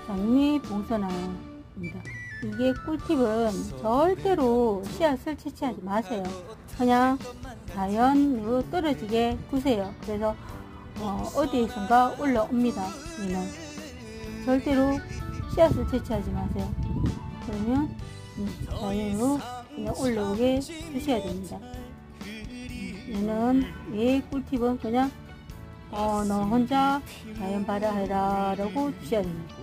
장미봉선화입니다. 이게 꿀팁은 절대로 씨앗을 채취하지 마세요. 그냥 자연으로 떨어지게 두세요. 그래서 어디에선가 올라옵니다. 얘는 절대로 씨앗을 채취하지 마세요. 그러면 자연으로 그냥 올라오게 두셔야 됩니다. 얘는 얘 꿀팁은 그냥 너 혼자 자연 발화해라 라고 두셔야 됩니다.